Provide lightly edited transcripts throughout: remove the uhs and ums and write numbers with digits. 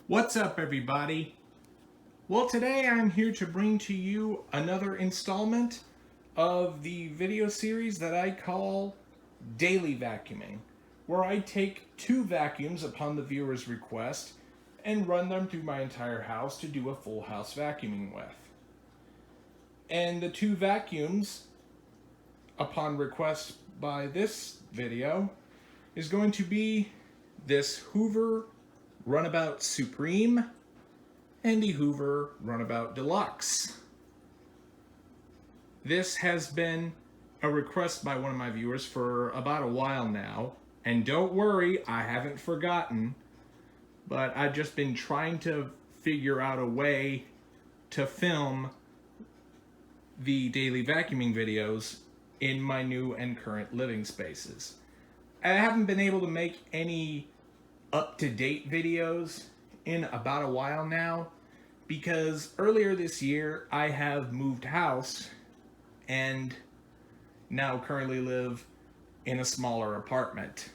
What's up, everybody? Well, today I'm here to bring to you another installment of the video series that I call Daily Vacuuming, where I take 2 vacuums upon the viewer's request and run them through my entire house to do a full house vacuuming with. And the 2 vacuums, upon request by this video, is going to be this Hoover Runabout Supreme and the Hoover Runabout Deluxe. This has been a request by one of my viewers for about a while now, and don't worry, I haven't forgotten, but I've just been trying to figure out a way to film the daily vacuuming videos in my new and current living spaces. I haven't been able to make any up-to-date videos in about a while now because earlier this year I have moved house and now currently live in a smaller apartment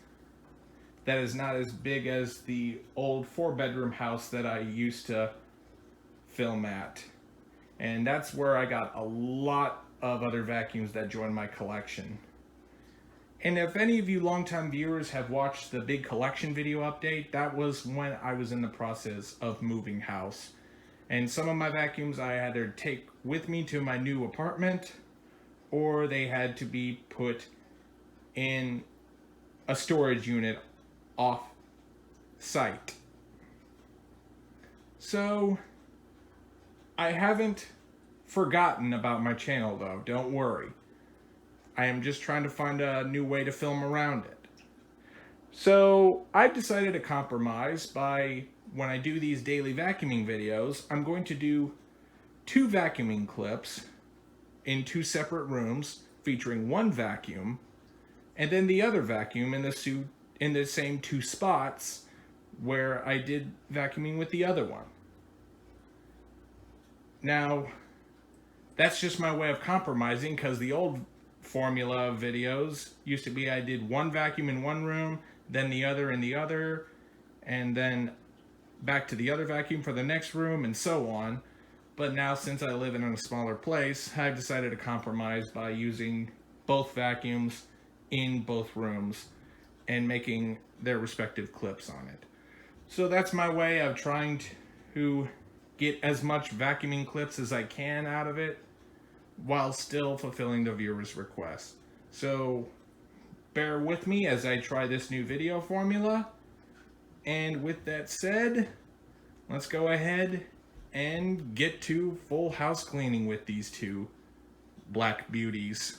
that is not as big as the old 4-bedroom house that I used to film at. And that's where I got a lot of other vacuums that joined my collection. And if any of you longtime viewers have watched the big collection video update, that was when I was in the process of moving house. And some of my vacuums I had to take with me to my new apartment, or they had to be put in a storage unit off site. So I haven't forgotten about my channel though, don't worry. I am just trying to find a new way to film around it. So I've decided to compromise by, when I do these daily vacuuming videos, I'm going to do 2 vacuuming clips in 2 separate rooms featuring 1 vacuum, and then the other vacuum in the same 2 spots where I did vacuuming with the other one. Now, that's just my way of compromising, because the old formula videos used to be I did 1 vacuum in 1 room, then the other in the other, and then back to the other vacuum for the next room, and so on. But now, since I live in a smaller place, I've decided to compromise by using both vacuums in both rooms and making their respective clips on it. So that's my way of trying to get as much vacuuming clips as I can out of it while still fulfilling the viewer's request. So bear with me as I try this new video formula. And with that said, let's go ahead and get to full house cleaning with these 2 black beauties.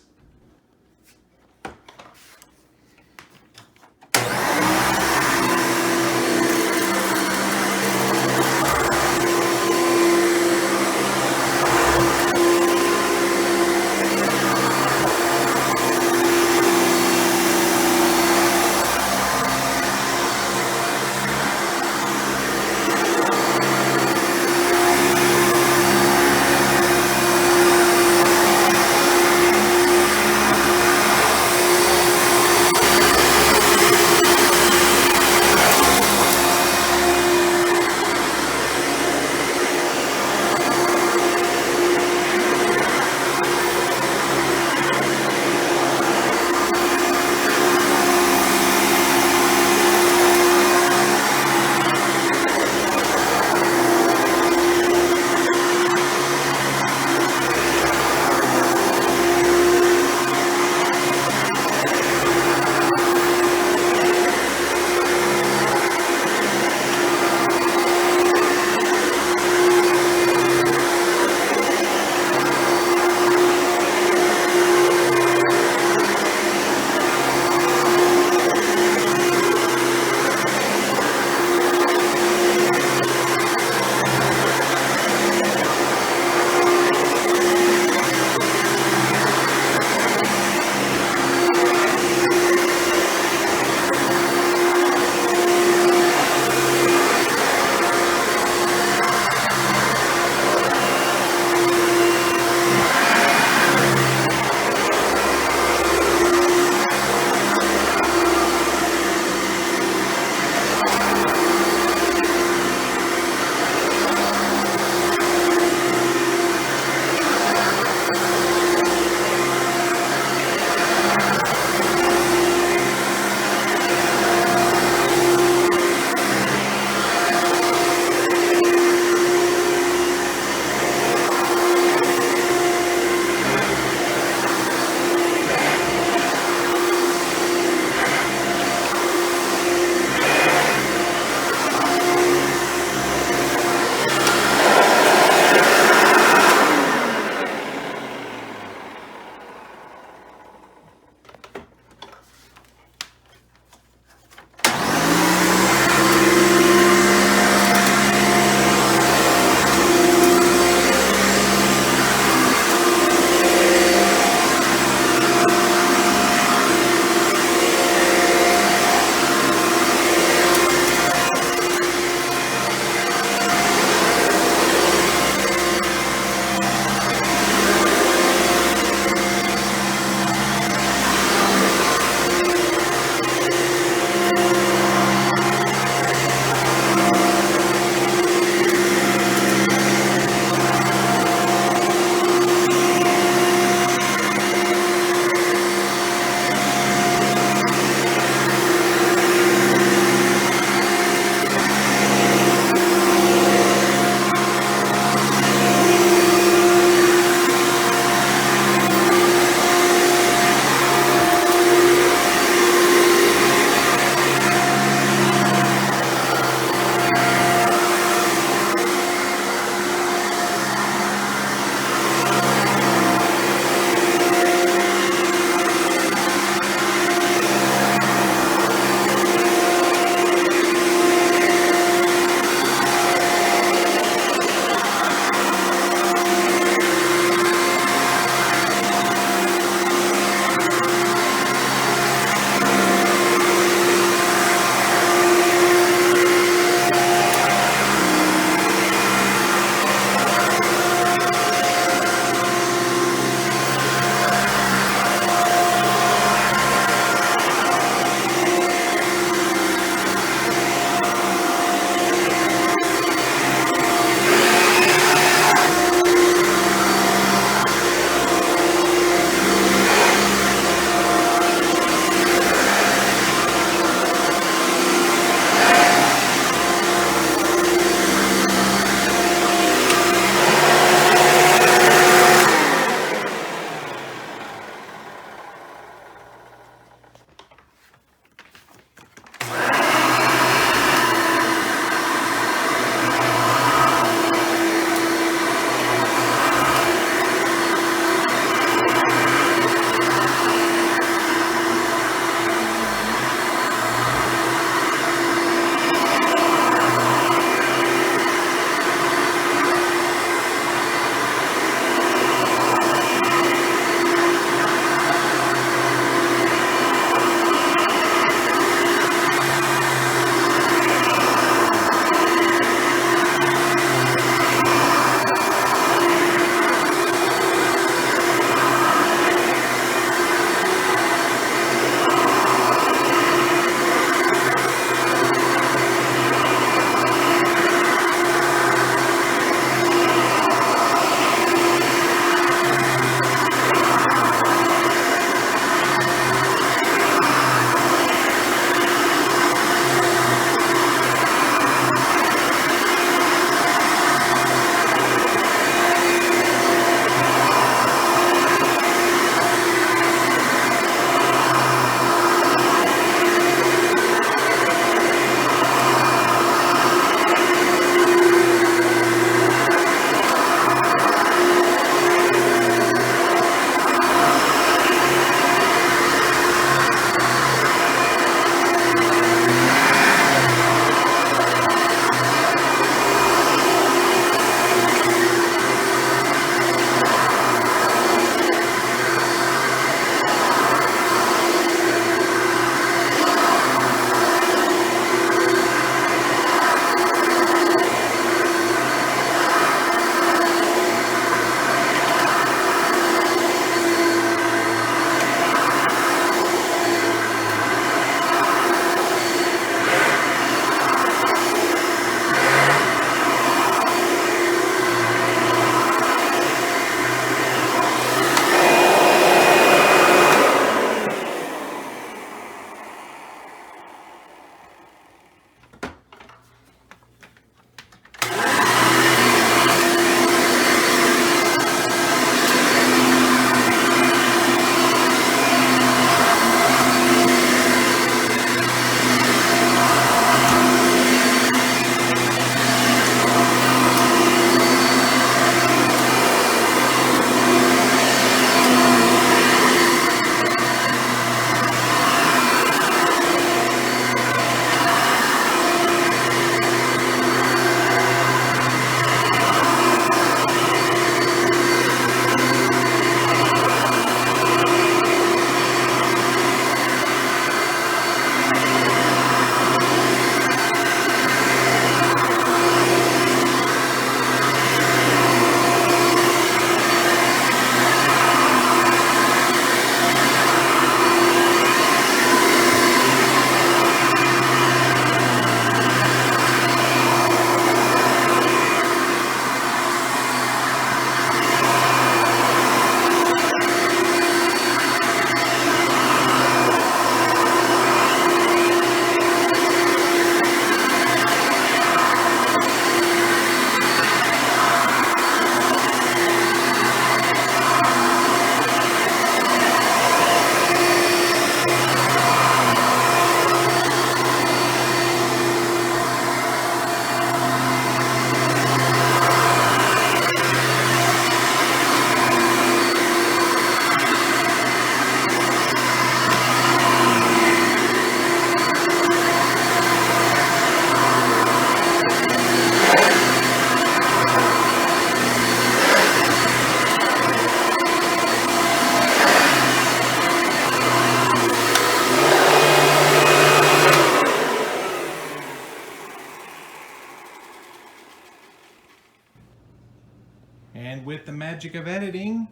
with the magic of editing,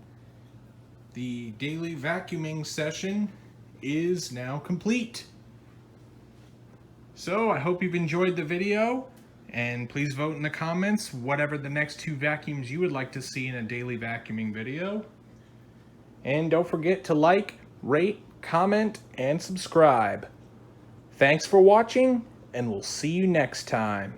the daily vacuuming session is now complete. So I hope you've enjoyed the video, and please vote in the comments whatever the next 2 vacuums you would like to see in a daily vacuuming video. And don't forget to like, rate, comment, and subscribe. Thanks for watching, and we'll see you next time.